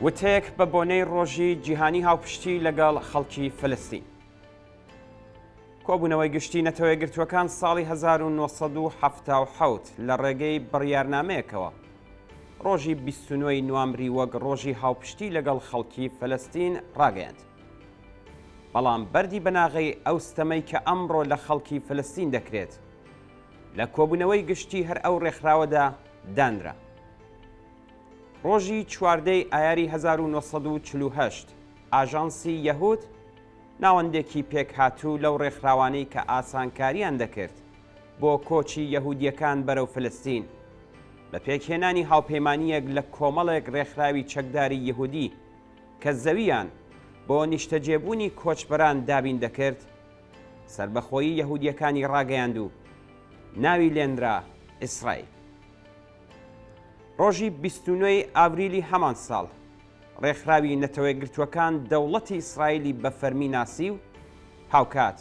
وتەیەک بە بۆنەی ڕۆژی جیهانی هاوپشتی لەگەڵ خەڵکی فلستین. کۆبوونەوەی گشتی نەتەوە یەکگرتووەکان ساڵی 1970 لە ڕێگەی بڕیارنامەیەکەوە ڕۆژی 29 نوامبری وەک ڕۆژی هاوپشتی لەگەڵ خەڵکی فلستین ڕاگەیاند. بەڵام بەردی بەناغەی ئەو ستەمەی کە ئەمڕۆ لە خەڵکی فلستین دەکرێت لە کۆبوونەوەی گشتی هەر ئەو ڕێکخراوەدا دانرا. ڕۆژی چواردەی ئایاری 1948 ئاژانسی یەهود ناوەندێکی پێک هاتوو لەو ڕێکخراوانەی کە ئاسانکاریان دەکرد بۆ کۆچی یەهودیەکان بەرەو فلستین بە پێکهێنانی هاوپەیمانیەک لە کۆمەڵێک ڕێکخراوی چەکداری یەهودی کە زەویان بۆ نیشتەجێبوونی کۆچبەران دابین دەکرد سربەخۆیی یەهودیەکانی ڕاگەیاند و ناوی لێنرا ئیسرائیل. ڕۆژی 29 ئاڤریلی هەمان ساڵ ڕێکخراوی نەتەوە یەکگرتووەکان دەوڵەتی ئیسرائیلی بە فەرمی ناسی و هاوکات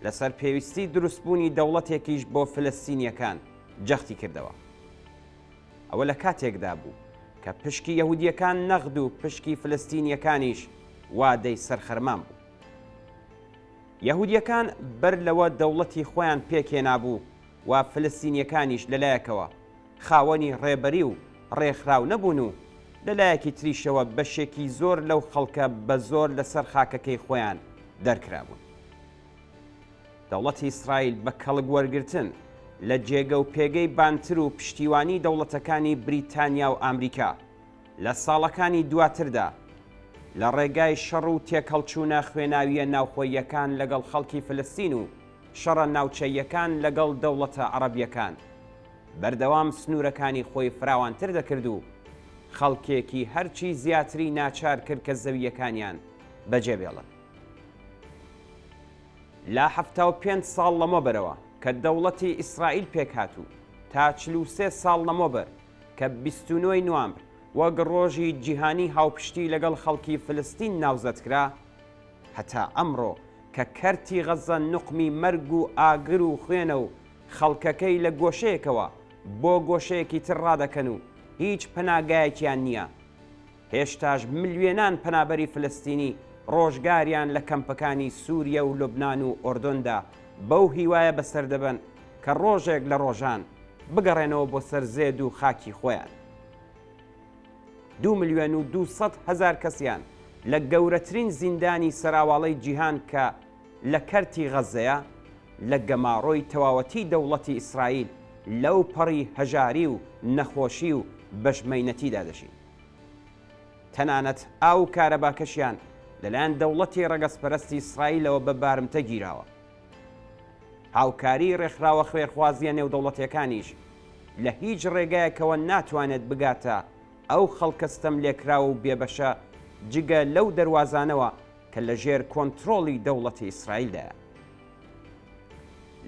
لەسەر پێویستی دروستبوونی دەوڵەتێکیش بۆ فلستینیەکان جەختی کردەوە. ئەوە لە کاتێکدا بوو کە پشکی یەهودیەکان نەغد و پشکی فلستینیەکانیش وادەی سەرخەرمان بوو. یەهودیەکان بەر لەوە دەوڵەتی خۆیان پێکێنابوو و فلستینیەکانیش لەلایەکەوە خاوەنی ڕێبەری و ڕێکخراو نەبوون و لەلایەکی تریشەوە بەشێکی زۆر لەو خەڵکە بە زۆر لەسەر خاکەکەی خۆیان دەرکرابوون. دەوڵەتی ئیسرائیل بە کەڵک وەرگرتن لە جێگە و پێگەی بانتر و پشتیوانی دەوڵەتەکانی بریتانیا و ئامریکا لە ساڵەکانی دواتردا لە ڕێگای شەڕ و تێکەڵچوونە خوێناویە ناوخۆییەکان لەگەڵ خەڵکی فلستین و شەڕە ناوچەیەکان لەگەڵ دەوڵەتە عەرەبیەکان بەردەوام سنوورەکانی خۆی فراوانتر دەکرد و خەڵکێکی هەرچی زیاتری ناچار کرد کە زەویەکانیان بەجێبێڵن. لا 75 ساڵ لەمەوبەرەوە کە دەوڵەتی ئیسرائیل پێک هاتوو تا 43 ساڵ لەمەوبەر کە 29 نوامبر وەک ڕۆژی جیهانی هاوپشتی لەگەڵ خەڵکی فلستین ناوزەتکرا هەتا ئەمڕۆ کە کەرتی غەزە نوقمی مەرگ و ئاگر و خوێنە و خەڵکەکەی لە گۆشەیەکەوە بۆ گۆشەیەکی تر ڕادەکەن و هیچ پەناگایەکیان نییە. هێشتاش ملیێنان پەنابەری فلستینی ڕۆژگاریان لە کەمپەکانی سووریا و لوبنان و ئۆردۆندا بەو هیوایە بەسەر دەبن کە ڕۆژێک لە ڕۆژان بگەڕێنەوە بۆ سەر زێد و خاکی خۆیان. 2,200,000 کەسیان لە گەورەترین زیندانی سەراواڵەی جیهان کە لە کەرتی غەزەیە لە گەماڕۆی تەواوەتی دەوڵەتی ئیسرائیل لەو پەڕی هەژاری و نەخۆشی و بەشمەینەتیدا دەژین. تەنانەت ئاو کارەباکەشیان لەلایەن دەوڵەتی ڕەگەزپەرستی ئیسرائیلەوە بە بارمتە گیراوە. هاوکاری ڕێکخراوە خوێرخوازیە نێودەوڵەتیەکانیش لە هیچ ڕێگایەکەوە ناتوانێت بگاتە ئەو خەڵکەستەم لێکراوە و بێبەشە جگە لەو دەواازانەوە کە لە ژێر کۆنتترۆڵی دەوڵەتی ئیسرائیلدایە.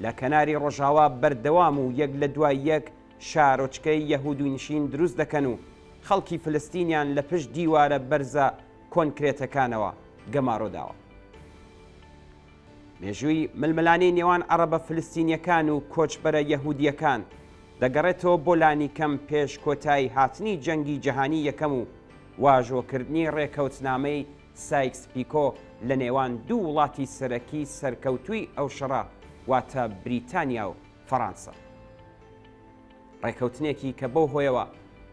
لە کەناری ڕۆژاوا بەردەوام و یەک لە دوای یەک شارۆچکەی یەهود نشین دروست دەکەن و خەڵکی فلستینیان لە پشت دیوارە بەرزە کۆنکرێتەکانەوە گەماڕۆداوە. مێژووی ململانەی نێوان عەرەبە فلستینیەکان و کۆچبەرە یەهودیەکان دەگەڕێتەوە بۆ لانی کەم پێش کۆتایی هاتنی جەنگی جەهانی یەکەم و واژۆکردنی ڕێکەوتنامەی سایکس پیکۆ لە نێوان دوو وڵاتی سەرەکی سەرکەوتووی ئەو شەڕە واتە بریتانیا و فەڕەنسا. ڕێکەوتنێکی کە بەو هۆیەوە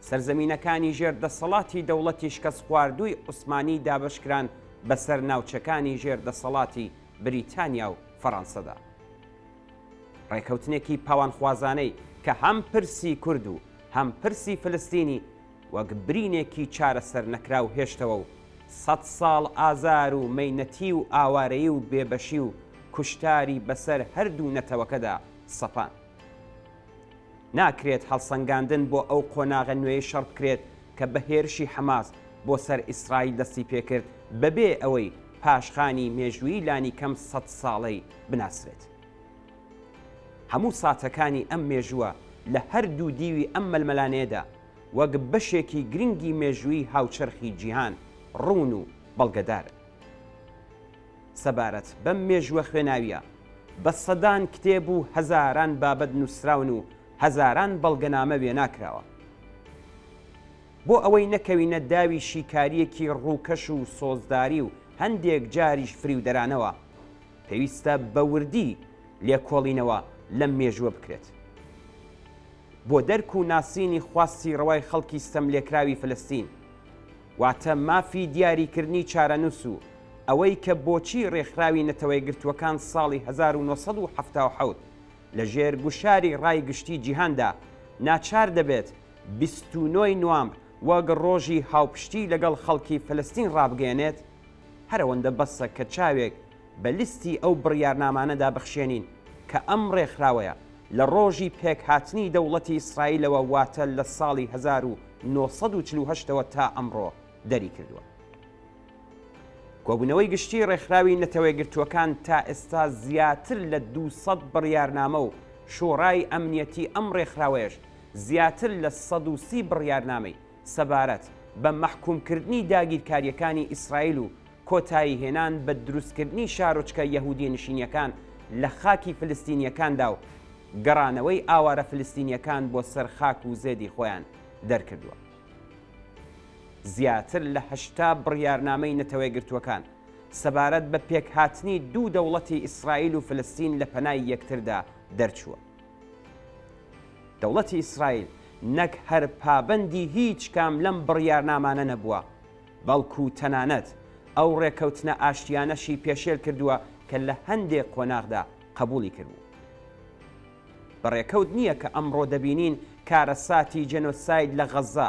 سەرزەمینەکانی ژێردەسەڵاتی دەوڵەتی شکەست خواردووی عوسمانی دابشکران بەسەر ناوچەکانی ژێردەسەڵاتی بریتانیا و فەڕەنسەدا. ڕێکەوتنێکی پاوانخوازانەی کە هەم پرسی کورد و هەم پرسی فلستینی وەک برینێکی چارەسەر نەکراو هێشتەوە و 100 ساڵ ئازار و مەینەتی و ئاوارەیی و بێبەشی و کوشتاری بەسەر هەردوو نەتەوەکەدا سەپان. ناکرێت هەڵسەنگاندن بۆ ئەو قۆناغە نوێی شەڕ بکرێت کە بە هێرشی حەماس بۆ سەر ئیسرائیل دەستی پێکرد بەبێ ئەوەی پاشخانی مێژووی لانی کەم 100 ساڵەی بناسرێت. هەموو ساتەکانی ئەم مێژووە لە هەردوو دیوی ئەم مەلمەلانەیەدا وەک بەشێکی گرنگی مێژووی هاوچەرخی جیهان ڕوون و بەڵگەدارن. سەبارەت بەم مێژووە خوێناویە بە سەدان کتێب و هەزاران بابەت نووسراون و هەزاران بەڵگەنامە وێناکراوە. بۆ ئەوەی نەکەوینە داوی شیکاریەکی ڕووکەش و سۆزداری و هەندێک جاریش فری و دەرانەوە پێویستە بە وردی لێکۆڵینەوە لەم مێژووە بکرێت بۆ دەرک و ناسینی خواستی ڕەوای خەڵکی ستەملێکراوی فلەستین واتە مافی دیاریکردنی چارەنووس و ئەوەی کە بۆچی ڕێکخراوی نەتەوەی گرتووەکان ساڵی 1970 لەژێر گوشاری ڕای گشتی جیهاندا ناچار دەبێت 29 نوامبر وەک ڕۆژی هاوپشتی لەگەڵ خەڵکی فلەستین ڕابگەێنێت هەرەوەندە بەسە کە چاوێک بە لیستی ئەو بڕیارنامانەدا بخشێنین کە ئەم ڕێکخراوەیە لە ڕۆژی پێکهاتنی دەوڵەتی ئیسرائیلەوە واتە لە ساڵی 1948ەوە تا ئەمڕۆ دەری کردووە. کۆبوونەوەی گشتی ڕێکخراوی نەتەوەی گرتووەکان تا ئێستا زیاتر لە 200 بڕیارنامە و شۆڕای ئەمنیەتی ئەم ڕێکخراوەیەش زیاتر لە 130 بڕیارنامەی سەبارەت بە مەحکومکردنی داگیرکاریەکانی ئیسرائیل و کۆتایی هێنان بە دروستکردنی شارۆچکە یەهودی نشینیەکان لە خاکی فلستینیەکاندا و گەڕانەوەی ئاوارە فلستینیەکان بۆ سەر خاک و زێدی خۆیان دەرکردووە. زیاتر لە 80 بڕیارنامەی نەتەوەی گرتووەکان سەبارەت بە پێکهاتنی دوو دەوڵەتی ئیسرائیل و فلستین لە پەنای یەکتردا دەرچووە. دەوڵەتی ئیسرائیل نەک هەر پابەندی هیچ کام لەم بڕیارنامانە نەبووە بەڵکو تەنانەت ئەو ڕێکەوتنە ئاشتیانەشی پێشێل کردووە کە لە هەندێک قۆناغدا قبولی کردبوو. بەڕێکەوت نییە کە ئەمڕۆ دەبینین کارەساتی جەنۆساید لە غەزا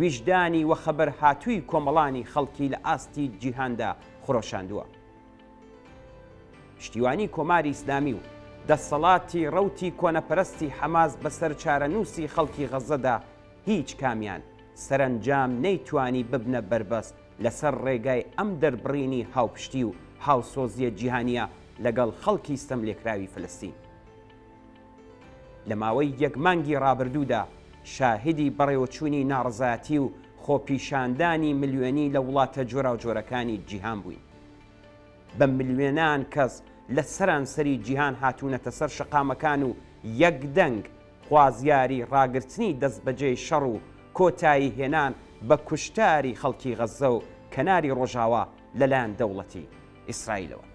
ویژدانی وە خەبەر هاتووی کۆمەڵانی خەڵکی لە ئاستی جیهاندا خۆشاندووە. پشتیوانی کۆماری ئیسلامی و دەسەڵاتی ڕەوتی کۆنەپەرستی حەماس بەسەر چارەنووسی خەڵکی غەزەدا هیچ کامیان سەرنجام نەیتوانی ببنە بەربەست لەسەر ڕێگای ئەم دەربڕینی هاوپشتی و هاوسۆزیە جیهانیە لەگەڵ خەڵکی ستەملێکراوی فلەستین. لە ماوەی یەک مانگی ڕابردوودا شاهدی بەڕێوەچوونی ناڕزایەتی و خۆپیشاندانی ملیۆنی لە وڵاتە جۆرا و جۆرەکانی جیهان بووین. بە ملیۆنان کەس لە سەرانسەری جیهان هاتوونەتە سەر شەقامەکان و یەکدەنگ خوازیاری ڕاگررتنی دەستبەجێی شەڕ و کۆتایی هێنان بە کوشتاری خەڵکی غەزە و کەناری ڕۆژاوا لەلایەن دەوڵەتی ئیسرائیلەوە.